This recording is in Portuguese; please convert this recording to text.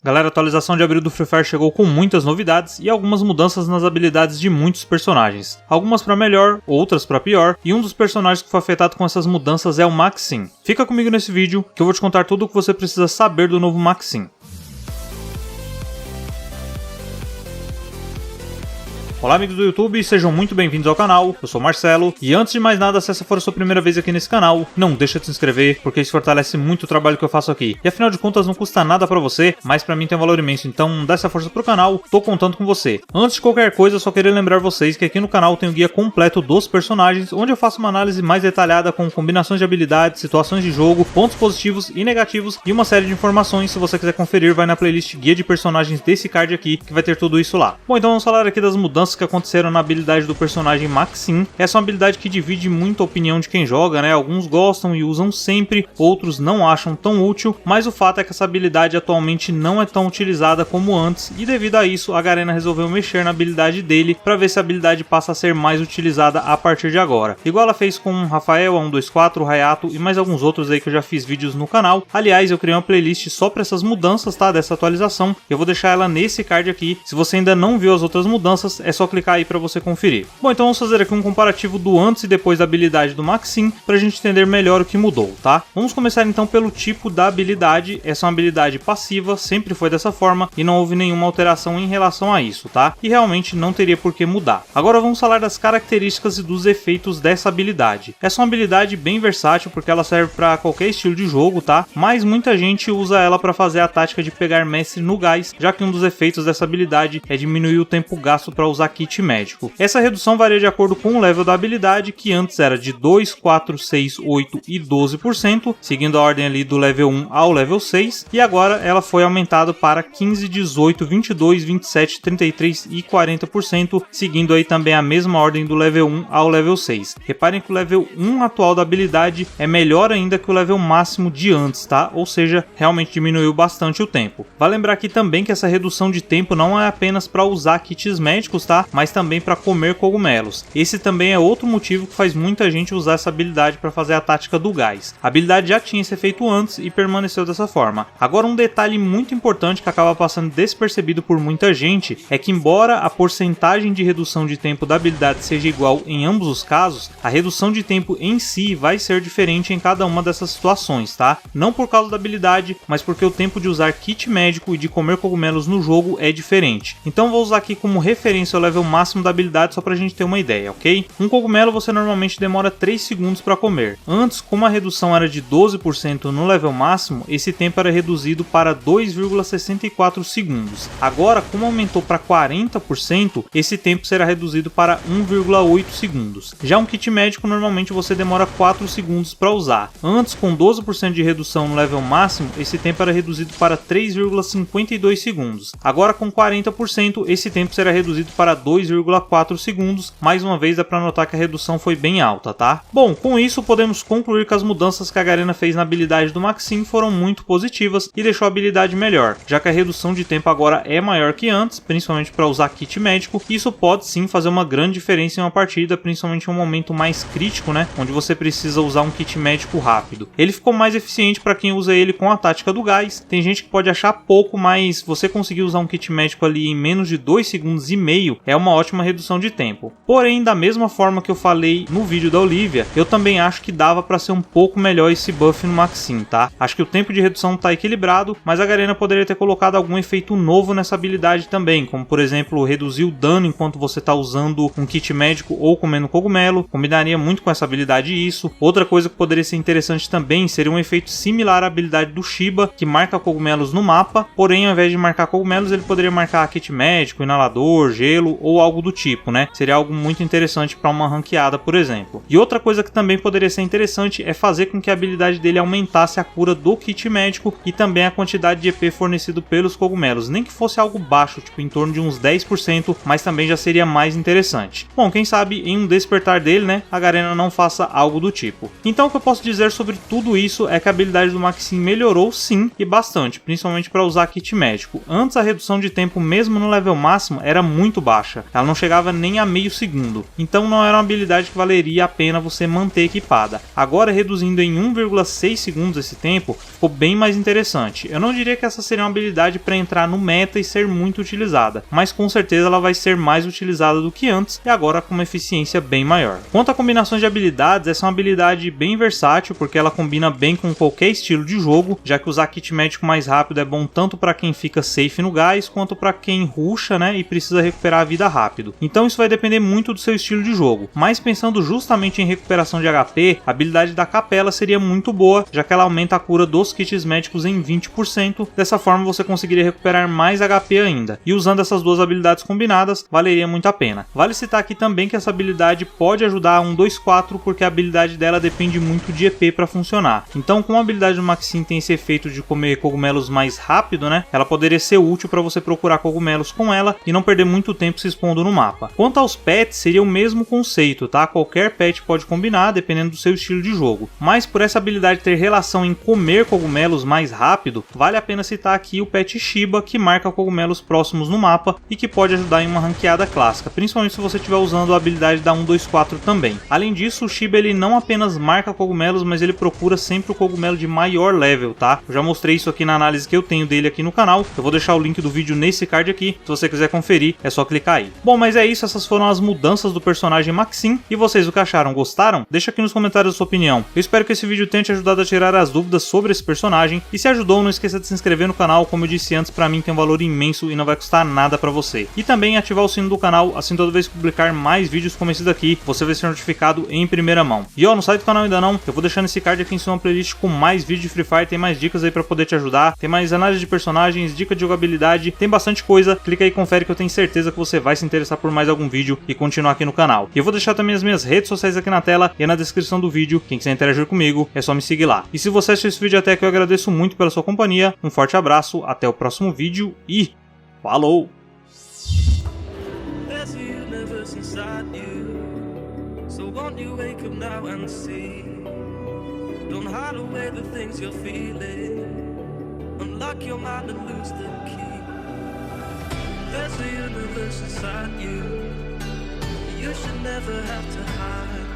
Galera, a atualização de abril do Free Fire chegou com muitas novidades e algumas mudanças nas habilidades de muitos personagens. Algumas para melhor, outras para pior, e um dos personagens que foi afetado com essas mudanças é o Maxim. Fica comigo nesse vídeo que eu vou te contar tudo o que você precisa saber do novo Maxim. Olá amigos do YouTube, sejam muito bem-vindos ao canal, eu sou o Marcelo, e antes de mais nada, se essa for a sua primeira vez aqui nesse canal, não deixa de se inscrever, porque isso fortalece muito o trabalho que eu faço aqui. E afinal de contas não custa nada pra você, mas pra mim tem um valor imenso, então dá essa força pro canal, tô contando com você. Antes de qualquer coisa, eu só queria lembrar vocês que aqui no canal tem o guia completo dos personagens, onde eu faço uma análise mais detalhada com combinações de habilidades, situações de jogo, pontos positivos e negativos, e uma série de informações. Se você quiser conferir, vai na playlist Guia de Personagens desse card aqui, que vai ter tudo isso lá. Bom, então vamos falar aqui das mudanças que aconteceram na habilidade do personagem Maxim. Essa é uma habilidade que divide muito a opinião de quem joga, né? Alguns gostam e usam sempre, outros não acham tão útil, mas o fato é que essa habilidade atualmente não é tão utilizada como antes, e devido a isso a Garena resolveu mexer na habilidade dele para ver se a habilidade passa a ser mais utilizada a partir de agora. Igual ela fez com o Rafael, a 124, o Hayato e mais alguns outros aí que eu já fiz vídeos no canal. Aliás, eu criei uma playlist só para essas mudanças, tá? Dessa atualização. Eu vou deixar ela nesse card aqui. Se você ainda não viu as outras mudanças, é só clicar aí para você conferir. Bom, então vamos fazer aqui um comparativo do antes e depois da habilidade do Maxim para a gente entender melhor o que mudou, tá? Vamos começar então pelo tipo da habilidade. Essa é uma habilidade passiva, sempre foi dessa forma e não houve nenhuma alteração em relação a isso, tá? E realmente não teria por que mudar. Agora vamos falar das características e dos efeitos dessa habilidade. Essa é uma habilidade bem versátil porque ela serve para qualquer estilo de jogo, tá? Mas muita gente usa ela para fazer a tática de pegar mestre no gás, já que um dos efeitos dessa habilidade é diminuir o tempo gasto para usar kit médico. Essa redução varia de acordo com o level da habilidade, que antes era de 2, 4, 6, 8 e 12%, seguindo a ordem ali do level 1 ao level 6, e agora ela foi aumentada para 15, 18, 22, 27, 33 e 40%, seguindo aí também a mesma ordem do level 1 ao level 6. Reparem que o level 1 atual da habilidade é melhor ainda que o level máximo de antes, tá? Ou seja, realmente diminuiu bastante o tempo. Vale lembrar aqui também que essa redução de tempo não é apenas para usar kits médicos, tá? Mas também para comer cogumelos. Esse também é outro motivo que faz muita gente usar essa habilidade para fazer a tática do gás. A habilidade já tinha esse efeito antes e permaneceu dessa forma. Agora, um detalhe muito importante que acaba passando despercebido por muita gente é que, embora a porcentagem de redução de tempo da habilidade seja igual em ambos os casos, a redução de tempo em si vai ser diferente em cada uma dessas situações, tá? Não por causa da habilidade, mas porque o tempo de usar kit médico e de comer cogumelos no jogo é diferente. Então vou usar aqui como referência o level máximo da habilidade só pra gente ter uma ideia, ok? Um cogumelo você normalmente demora 3 segundos para comer. Antes, como a redução era de 12% no level máximo, esse tempo era reduzido para 2,64 segundos. Agora, como aumentou para 40%, esse tempo será reduzido para 1,8 segundos. Já um kit médico normalmente você demora 4 segundos para usar. Antes, com 12% de redução no level máximo, esse tempo era reduzido para 3,52 segundos. Agora, com 40%, esse tempo será reduzido para 2,4 segundos. Mais uma vez dá para notar que a redução foi bem alta, tá? Bom, com isso podemos concluir que as mudanças que a Garena fez na habilidade do Maxim foram muito positivas e deixou a habilidade melhor, já que a redução de tempo agora é maior que antes, principalmente para usar kit médico, e isso pode sim fazer uma grande diferença em uma partida, principalmente em um momento mais crítico, né, onde você precisa usar um kit médico rápido. Ele ficou mais eficiente para quem usa ele com a tática do gás. Tem gente que pode achar pouco, mas você conseguir usar um kit médico ali em menos de 2 segundos e meio é uma ótima redução de tempo. Porém, da mesma forma que eu falei no vídeo da Olivia, eu também acho que dava para ser um pouco melhor esse buff no Maxim, tá? Acho que o tempo de redução tá equilibrado, mas a Garena poderia ter colocado algum efeito novo nessa habilidade também, como por exemplo, reduzir o dano enquanto você tá usando um kit médico ou comendo cogumelo. Combinaria muito com essa habilidade isso. Outra coisa que poderia ser interessante também seria um efeito similar à habilidade do Shiba, que marca cogumelos no mapa, porém ao invés de marcar cogumelos, ele poderia marcar kit médico, inalador, gelo ou algo do tipo, né? Seria algo muito interessante para uma ranqueada, por exemplo. E outra coisa que também poderia ser interessante é fazer com que a habilidade dele aumentasse a cura do kit médico e também a quantidade de EP fornecido pelos cogumelos, nem que fosse algo baixo, tipo em torno de uns 10%, mas também já seria mais interessante. Bom, quem sabe em um despertar dele, né, a Garena não faça algo do tipo. Então o que eu posso dizer sobre tudo isso é que a habilidade do Maxim melhorou sim, e bastante, principalmente para usar kit médico. Antes a redução de tempo mesmo no level máximo era muito baixa. baixa, ela não chegava nem a meio segundo, então não era uma habilidade que valeria a pena você manter equipada. Agora, reduzindo em 1,6 segundos esse tempo, ficou bem mais interessante. Eu não diria que essa seria uma habilidade para entrar no meta e ser muito utilizada, mas com certeza ela vai ser mais utilizada do que antes e agora com uma eficiência bem maior. Quanto a combinações de habilidades, essa é uma habilidade bem versátil porque ela combina bem com qualquer estilo de jogo, já que usar kit médico mais rápido é bom tanto para quem fica safe no gás quanto para quem rusha, né, e precisa recuperar a vida rápido. Então isso vai depender muito do seu estilo de jogo, mas pensando justamente em recuperação de HP, a habilidade da Capela seria muito boa, já que ela aumenta a cura dos kits médicos em 20%, dessa forma você conseguiria recuperar mais HP ainda, e usando essas duas habilidades combinadas, valeria muito a pena. Vale citar aqui também que essa habilidade pode ajudar a 124, porque a habilidade dela depende muito de EP para funcionar. Então, como a habilidade do Maxim tem esse efeito de comer cogumelos mais rápido, né, ela poderia ser útil para você procurar cogumelos com ela e não perder muito tempo se expondo no mapa. Quanto aos pets, seria o mesmo conceito, tá? Qualquer pet pode combinar, dependendo do seu estilo de jogo. Mas por essa habilidade ter relação em comer cogumelos mais rápido, vale a pena citar aqui o pet Shiba, que marca cogumelos próximos no mapa e que pode ajudar em uma ranqueada clássica, principalmente se você estiver usando a habilidade da 124 também. Além disso, o Shiba ele não apenas marca cogumelos, mas ele procura sempre o cogumelo de maior level, tá? Eu já mostrei isso aqui na análise que eu tenho dele aqui no canal, eu vou deixar o link do vídeo nesse card aqui, se você quiser conferir, é só clicar aí. Bom, mas é isso, essas foram as mudanças do personagem Maxim, e vocês o que acharam? Gostaram? Deixa aqui nos comentários a sua opinião. Eu espero que esse vídeo tenha te ajudado a tirar as dúvidas sobre esse personagem, e se ajudou, não esqueça de se inscrever no canal, como eu disse antes, pra mim tem um valor imenso e não vai custar nada pra você. E também ativar o sino do canal, assim toda vez que publicar mais vídeos como esse daqui, você vai ser notificado em primeira mão. E ó, não sai do canal ainda não, eu vou deixar nesse card aqui em cima uma playlist com mais vídeos de Free Fire, tem mais dicas aí pra poder te ajudar, tem mais análise de personagens, dica de jogabilidade, tem bastante coisa, clica aí e confere que eu tenho certeza que você vai se interessar por mais algum vídeo e continuar aqui no canal. E eu vou deixar também as minhas redes sociais aqui na tela e na descrição do vídeo, quem quiser interagir comigo é só me seguir lá. E se você assistiu esse vídeo até aqui, eu agradeço muito pela sua companhia, um forte abraço, até o próximo vídeo e falou! So won't you wake up now and see? Don't hide away the things you're feeling. Unlock your mind and lose the key. There's a universe inside you. You should never have to hide.